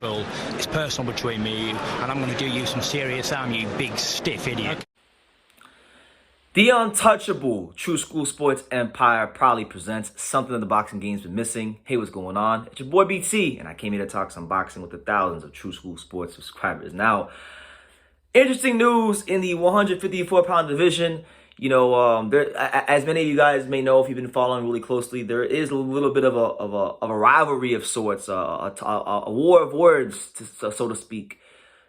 Well, it's personal between me and you, and I'm going to do you some serious harm, you big stiff idiot. The Untouchable True School Sports Empire proudly presents something that the boxing game's been missing. Hey, what's going on? It's your boy BT, and I came here to talk some boxing with the thousands of True School Sports subscribers. Now, interesting news in the 154-pound division. As many of you guys may know, if you've been following really closely, there is a little bit of a rivalry of sorts, a war of words, so to speak,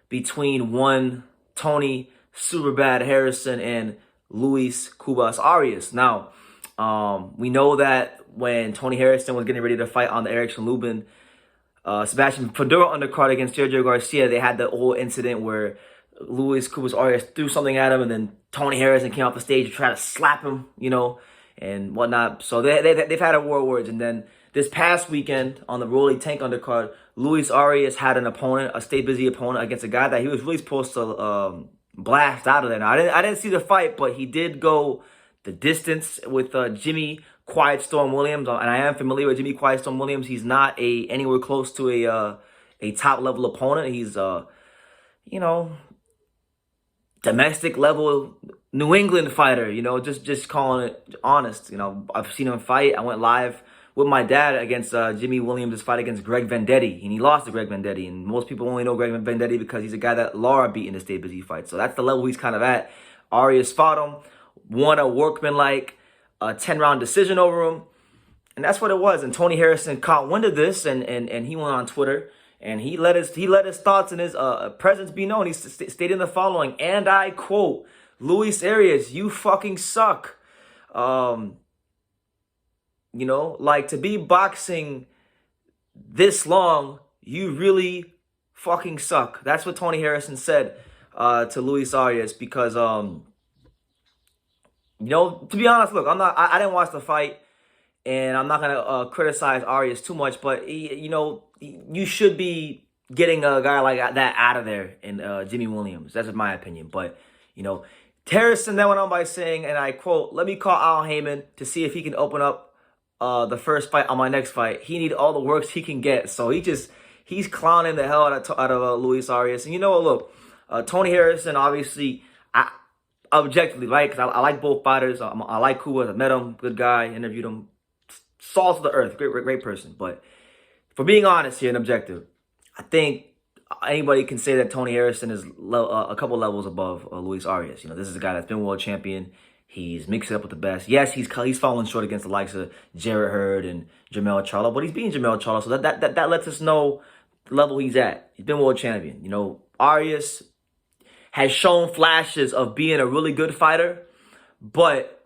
between one Tony Superbad Harrison and Luis Arias. Now, we know that when Tony Harrison was getting ready to fight on the Erickson Lubin Sebastian Fedora undercard against Sergio Garcia, they had the whole incident where Luis Arias threw something at him, and then Tony Harrison came off the stage to try to slap him, and whatnot. So they've had a war of words. And then this past weekend on the Rolly Tank undercard, Luis Arias had an opponent, a stay busy opponent, against a guy that he was really supposed to blast out of there. Now, I didn't see the fight, but he did go the distance with Jimmy Quiet Storm Williams, and I am familiar with Jimmy Quiet Storm Williams. He's not anywhere close to a top level opponent. He's domestic level New England fighter, just calling it honest. I've seen him fight. I went live with my dad against Jimmy Williams' fight against Greg Vendetti, and he lost to Greg Vendetti. And most people only know Greg Vendetti because he's a guy that Lara beat in the Stay Busy fight. So that's the level he's kind of at. Arias fought him, won a workmanlike 10-round decision over him, and that's what it was. And Tony Harrison caught wind of this, and he went on Twitter. And he let his thoughts and his presence be known. He stated the following, and I quote, "Luis Arias, you fucking suck. Like, to be boxing this long, you really fucking suck." That's what Tony Harrison said to Luis Arias because, to be honest, look, I didn't watch the fight, and I'm not gonna criticize Arias too much, but you should be getting a guy like that out of there in Jimmy Williams. That's my opinion. But, Harrison then went on by saying, and I quote, "Let me call Al Heyman to see if he can open up the first fight on my next fight. He need all the works he can get." So he's clowning the hell out of Luis Arias. And look, Tony Harrison, obviously, objectively, right? Because I like both fighters. I like Cuba. I met him, good guy, interviewed him. Salt of the earth, great person. But for being honest here and objective, I think anybody can say that Tony Harrison is a couple levels above Luis Arias. This is a guy that's been world champion. He's mixed it up with the best. Yes, he's falling short against the likes of Jarrett Hurd and Jermell Charlo, but he's beating Jermell Charlo, so that lets us know the level he's at. He's been world champion. Arias has shown flashes of being a really good fighter, but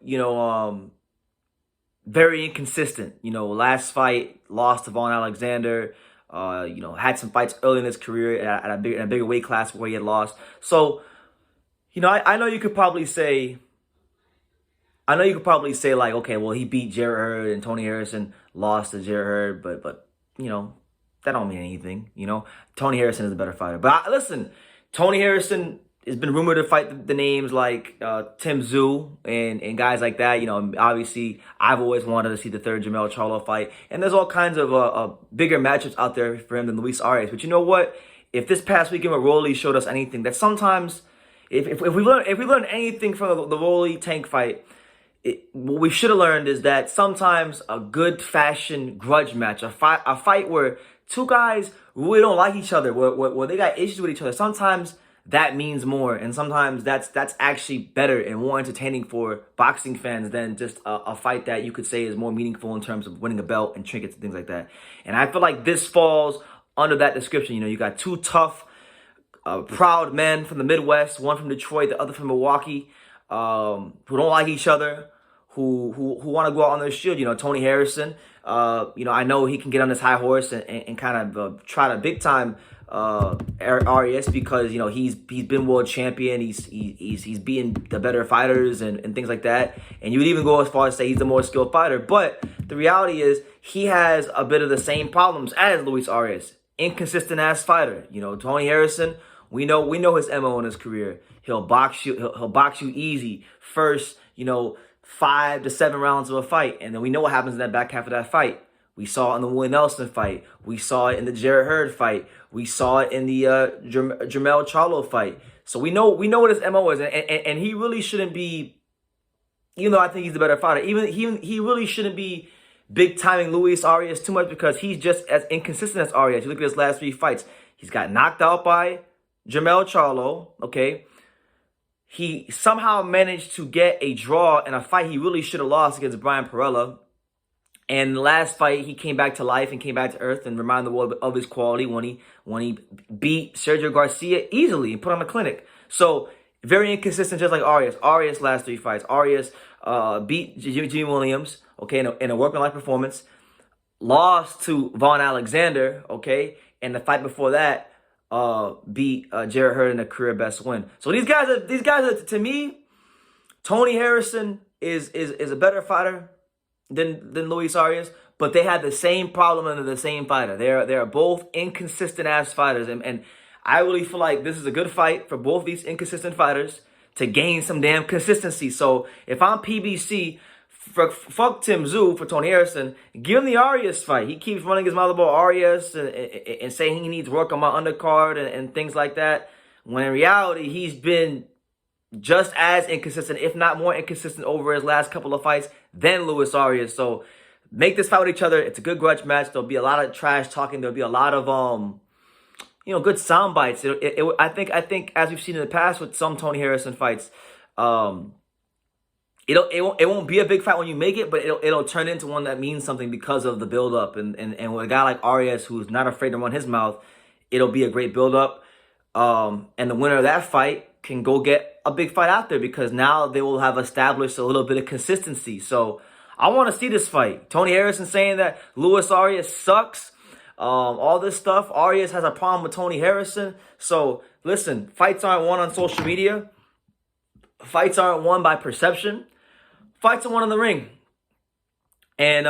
very inconsistent. Last fight, lost to Vaughn Alexander. Had some fights early in his career at a bigger weight class where he had lost. So, I know you could probably say, like, okay, well, he beat Jarrett Hurd and Tony Harrison lost to Jarrett Hurd, but that don't mean anything. Tony Harrison is a better fighter. But listen, Tony Harrison has been rumored to fight the names like Tim Tszyu and guys like that. Obviously, I've always wanted to see the third Jermell Charlo fight. And there's all kinds of bigger matchups out there for him than Luis Arias. But you know what? If this past weekend with Rolly showed us anything, that sometimes, if we learn anything from the Rolly Tank fight, what we should have learned is that sometimes a good fashion grudge match, a fight where two guys really don't like each other, where they got issues with each other, sometimes that means more, and sometimes that's actually better and more entertaining for boxing fans than just a fight that you could say is more meaningful in terms of winning a belt and trinkets and things like that. And I feel like this falls under that description. You got two tough, proud men from the Midwest, one from Detroit, the other from Milwaukee, who don't like each other, who want to go out on their shield. Tony Harrison, I know he can get on this high horse and kind of try to big time Arias because he's been world champion. He's beaten the better fighters and things like that. And you would even go as far as say he's the more skilled fighter. But the reality is he has a bit of the same problems as Luis Arias. Inconsistent ass fighter. Tony Harrison, we know his MO in his career. He'll box you. He'll box you easy first. 5 to 7 rounds of a fight, and then we know what happens in that back half of that fight. We saw it in the Willie Nelson fight. We saw it in the Jarrett Hurd fight. We saw it in the Jermell Charlo fight. So we know what his MO is, and he really shouldn't be. Even though I think he's the better fighter, he really shouldn't be big timing Luis Arias too much, because he's just as inconsistent as Arias. You look at his last 3 fights. He's got knocked out by Jermell Charlo, okay? He somehow managed to get a draw in a fight he really should have lost against Brian Perella. And the last fight, he came back to life and came back to earth and reminded the world of his quality when he beat Sergio Garcia easily and put on a clinic. So very inconsistent, just like Arias. Arias' last 3 fights. Arias beat Jimmy Williams, okay, in a workmanlike performance. Lost to Vaughn Alexander, okay, and the fight before that beat Jarrett Hurd in a career best win. So these guys are to me, Tony Harrison is a better fighter than Luis Arias, but they had the same problem under the same fighter. They're both inconsistent ass fighters, and I really feel like this is a good fight for both these inconsistent fighters to gain some damn consistency. So if I'm PBC, fuck Tim Tszyu for Tony Harrison, give him the Arias fight. He keeps running his mouth about Arias and saying he needs work on my undercard and things like that, when in reality he's been just as inconsistent, if not more inconsistent, over his last couple of fights than Luis Arias. So make this fight with each other. It's a good grudge match. There'll be a lot of trash talking. There'll be a lot of good sound bites. I think as we've seen in the past with some Tony Harrison fights, it won't be a big fight when you make it, but it'll turn into one that means something because of the build up. And with a guy like Arias, who's not afraid to run his mouth, it'll be a great build up. And the winner of that fight can go get a big fight out there, because now they will have established a little bit of consistency. So I want to see this fight. Tony Harrison saying that Luis Arias sucks. All this stuff. Arias has a problem with Tony Harrison. So listen, fights aren't won on social media. Fights aren't won by perception. Fights are won in the ring. And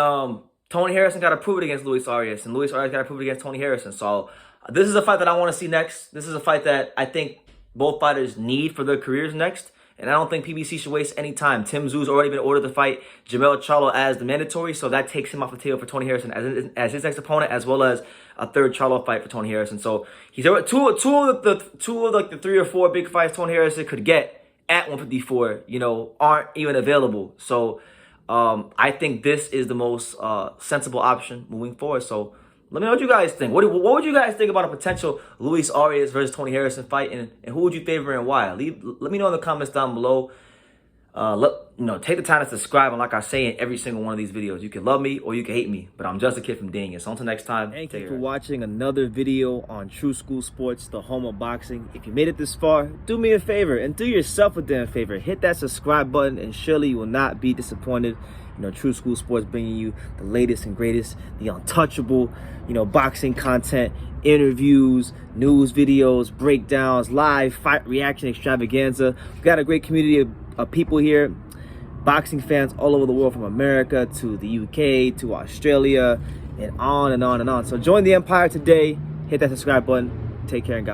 Tony Harrison got to prove it against Luis Arias, and Luis Arias got to prove it against Tony Harrison. So this is a fight that I want to see next. This is a fight that I think both fighters need for their careers next. And I don't think PBC should waste any time. Tim Tszyu's already been ordered to fight Jermell Charlo as the mandatory, so that takes him off the table for Tony Harrison as his next opponent, as well as a third Charlo fight for Tony Harrison. So he's two of the 3 or 4 big fights Tony Harrison could get at 154, aren't even available. So I think this is the most sensible option moving forward. So let me know what you guys think. What would you guys think about a potential Luis Arias versus Tony Harrison fight, and who would you favor and why? Let me know in the comments down below. Take the time to subscribe, and like I say in every single one of these videos, you can love me or you can hate me, but I'm just a kid from Dania. So until next time, thank you for watching another video on True School Sports, the home of boxing. If you made it this far, do me a favor and do yourself a damn favor. Hit that subscribe button, and surely you will not be disappointed. True School Sports bringing you the latest and greatest, the untouchable, boxing content, interviews, news videos, breakdowns, live fight reaction extravaganza. We've got a great community of people here, boxing fans all over the world, from America to the UK to Australia, and on and on and on. So join the empire today. Hit that subscribe button. Take care and God.